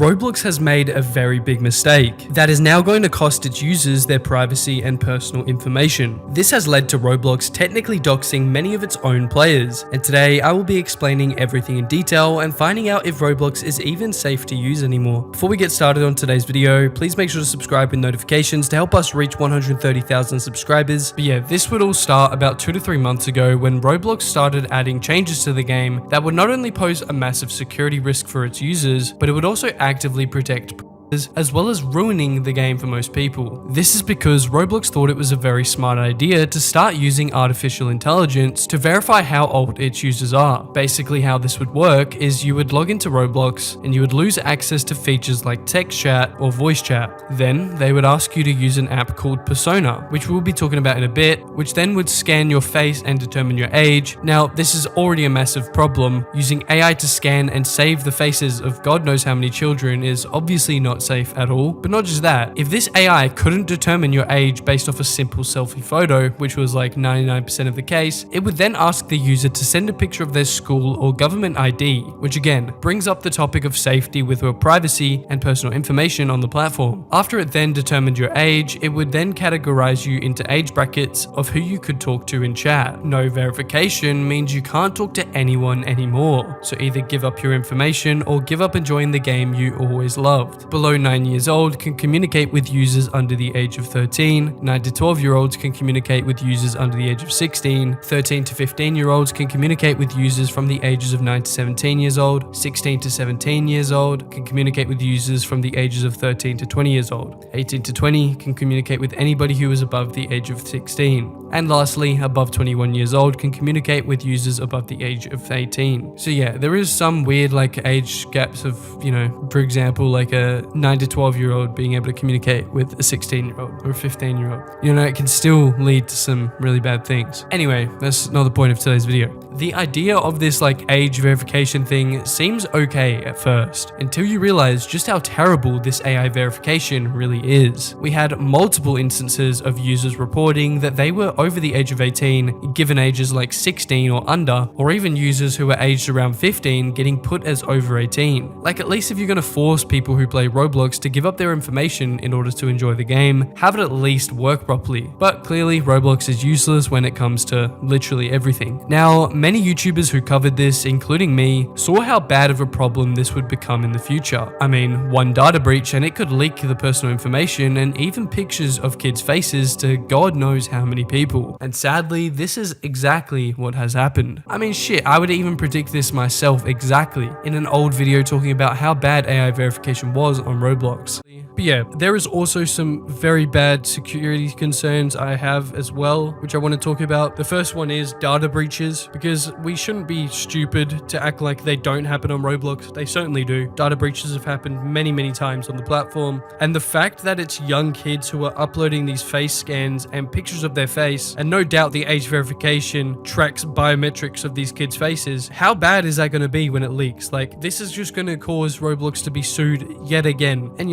Roblox has made a very big mistake that is now going to cost its users their privacy and personal information. This has led to Roblox technically doxing many of its own players, and today I will be explaining everything in detail and finding out if Roblox is even safe to use anymore. Before we get started on today's video, please make sure to subscribe with notifications to help us reach 130,000 subscribers. But yeah, this would all start about 2 to 3 months ago when Roblox started adding changes to the game that would not only pose a massive security risk for its users, but it would also actively protect as well as ruining the game for most people. This is because Roblox thought it was a very smart idea to start using artificial intelligence to verify how old its users are. Basically how this would work is you would log into Roblox and you would lose access to features like text chat or voice chat. Then they would ask you to use an app called Persona, which we'll be talking about in a bit, which then would scan your face and determine your age. Now this is already a massive problem. Using AI to scan and save the faces of God knows how many children is obviously not safe at all. But not just that, if this AI couldn't determine your age based off a simple selfie photo, which was like 99% of the case, it would then ask the user to send a picture of their school or government ID, which again brings up the topic of safety with your privacy and personal information on the platform. After it then determined your age, it would then categorize you into age brackets of who you could talk to in chat. No verification means you can't talk to anyone anymore, so either give up your information or give up enjoying the game you always loved. Below 9 years old can communicate with users under the age of 13, 9 to 12-year-olds can communicate with users under the age of 16, 13 to 15-year-olds can communicate with users from the ages of 9 to 17 years old, 16 to 17 years old can communicate with users from the ages of 13 to 20 years old, 18 to 20 can communicate with anybody who is above the age of 16. And lastly, above 21 years old can communicate with users above the age of 18. So yeah, there is some weird like age gaps of, for example, like a 9 to 12-year-old being able to communicate with a 16-year-old or a 15-year-old. It can still lead to some really bad things. Anyway, that's not the point of today's video. The idea of this like age verification thing seems okay at first, until you realize just how terrible this AI verification really is. We had multiple instances of users reporting that they were over the age of 18, given ages like 16 or under, or even users who were aged around 15 getting put as over 18. Like, at least if you're going to force people who play Roblox to give up their information in order to enjoy the game, have it at least work properly. But clearly Roblox is useless when it comes to literally everything. Now, many YouTubers who covered this, including me, saw how bad of a problem this would become in the future. I mean, one data breach and it could leak the personal information and even pictures of kids' faces to God knows how many people. And sadly, this is exactly what has happened. I mean, shit, I would even predict this myself exactly in an old video talking about how bad AI verification was on Roblox. But yeah, there is also some very bad security concerns I have as well, which I want to talk about. The first one is data breaches, because we shouldn't be stupid to act like they don't happen on Roblox. They certainly do. Data breaches have happened many, many times on the platform. And the fact that it's young kids who are uploading these face scans and pictures of their face, and no doubt the age verification tracks biometrics of these kids' faces, how bad is that going to be when it leaks? Like, this is just going to cause Roblox to be sued yet again. And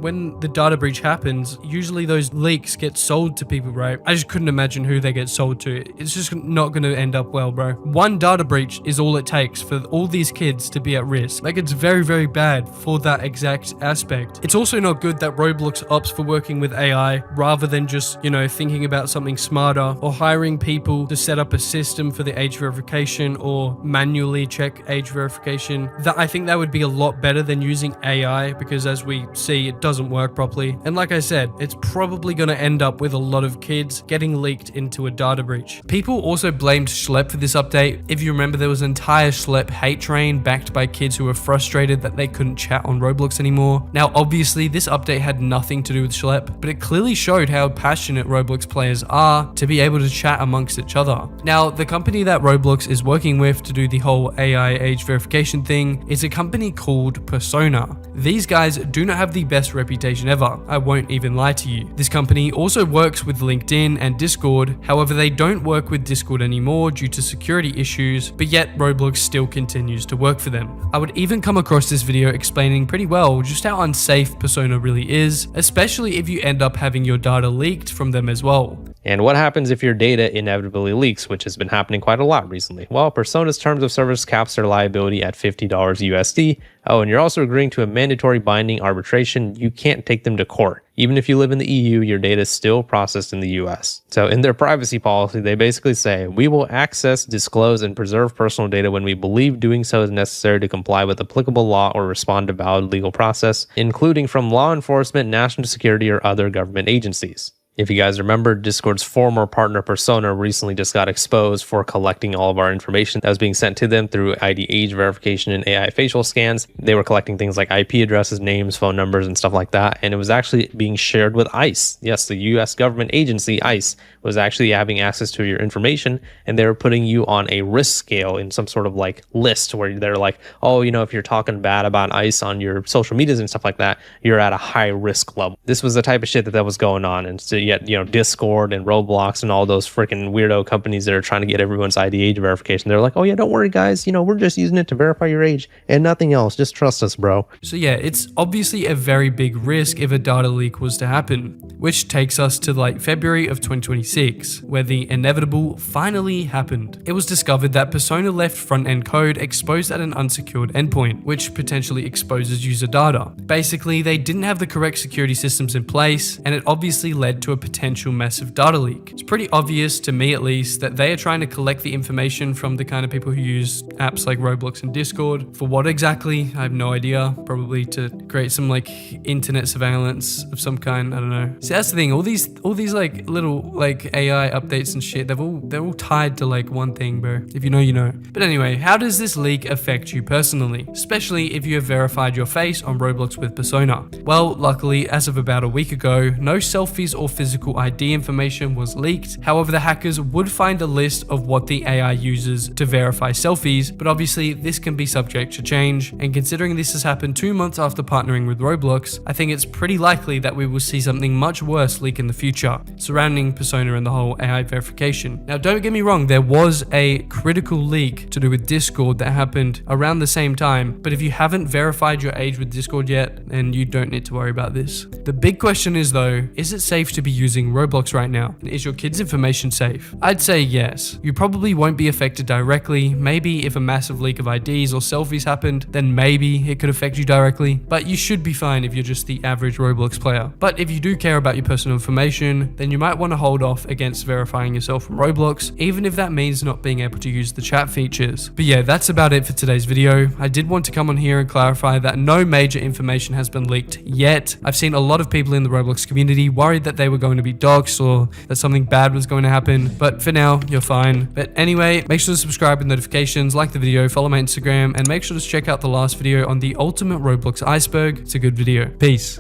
when the data breach happens, usually those leaks get sold to people, right? I just couldn't imagine who they get sold to. It's just not going to end up well, bro. One data breach is all it takes for all these kids to be at risk. Like, it's very, very bad for that exact aspect. It's also not good that Roblox opts for working with AI rather than just, thinking about something smarter or hiring people to set up a system for the age verification or manually check age verification. I think that would be a lot better than using AI, because as we see, it doesn't work properly. And like I said, it's probably going to end up with a lot of kids getting leaked into a data breach. People also blamed Schlep for this update. If you remember, there was an entire Schlep hate train backed by kids who were frustrated that they couldn't chat on Roblox anymore. Now, obviously, this update had nothing to do with Schlep, but it clearly showed how passionate Roblox players are to be able to chat amongst each other. Now, the company that Roblox is working with to do the whole AI age verification thing is a company called Persona. These guys do not have the best reputation ever, I won't even lie to you. This company also works with LinkedIn and Discord, however they don't work with Discord anymore due to security issues, but yet Roblox still continues to work for them. I would even come across this video explaining pretty well just how unsafe Persona really is, especially if you end up having your data leaked from them as well. And what happens if your data inevitably leaks, which has been happening quite a lot recently? Well, Persona's terms of service caps their liability at $50 USD. Oh, and you're also agreeing to a mandatory binding arbitration. You can't take them to court. Even if you live in the EU, your data is still processed in the US. So in their privacy policy, they basically say, we will access, disclose, and preserve personal data when we believe doing so is necessary to comply with applicable law or respond to valid legal process, including from law enforcement, national security, or other government agencies. If you guys remember, Discord's former partner Persona recently just got exposed for collecting all of our information that was being sent to them through ID age verification and AI facial scans. They were collecting things like IP addresses, names, phone numbers, and stuff like that. And it was actually being shared with ICE. Yes, the US government agency, ICE, was actually having access to your information, and they were putting you on a risk scale in some sort of like list where they're like, oh, you know, if you're talking bad about ICE on your social medias and stuff like that, you're at a high risk level. This was the type of shit that was going on. And so yet, you know, Discord and Roblox and all those freaking weirdo companies that are trying to get everyone's ID age verification, they're like, oh yeah, don't worry guys, you know, we're just using it to verify your age and nothing else. Just trust us, bro. So yeah, it's obviously a very big risk if a data leak was to happen, which takes us to like February of 2026, where the inevitable finally happened. It was discovered that Persona left front-end code exposed at an unsecured endpoint, which potentially exposes user data. Basically, they didn't have the correct security systems in place, and it obviously led to a potential massive data leak. It's pretty obvious, to me at least, that they are trying to collect the information from the kind of people who use apps like Roblox and Discord. For what exactly? I have no idea. Probably to create some like internet surveillance of some kind. I don't know. See, that's the thing. All these like little like AI updates and shit, they're all tied to like one thing, bro. If you know, you know. But anyway, how does this leak affect you personally? Especially if you have verified your face on Roblox with Persona. Well, luckily, as of about a week ago, no selfies or physical ID information was leaked. However, the hackers would find a list of what the AI uses to verify selfies, but obviously this can be subject to change. And considering this has happened 2 months after partnering with Roblox, I think it's pretty likely that we will see something much worse leak in the future surrounding Persona and the whole AI verification. Now, don't get me wrong, there was a critical leak to do with Discord that happened around the same time, but if you haven't verified your age with Discord yet, then you don't need to worry about this. The big question is though, is it safe to be using Roblox right now? Is your kids' information safe? I'd say yes. You probably won't be affected directly. Maybe if a massive leak of IDs or selfies happened, then maybe it could affect you directly, but you should be fine if you're just the average Roblox player. But if you do care about your personal information, then you might want to hold off against verifying yourself from Roblox, even if that means not being able to use the chat features. But yeah, that's about it for today's video. I did want to come on here and clarify that no major information has been leaked yet. I've seen a lot of people in the Roblox community worried that they were going to be doxxed or that something bad was going to happen, but for now, you're fine. But anyway, make sure to subscribe with notifications, like the video, follow my Instagram, and make sure to check out the last video on the ultimate Roblox iceberg. It's a good video. Peace.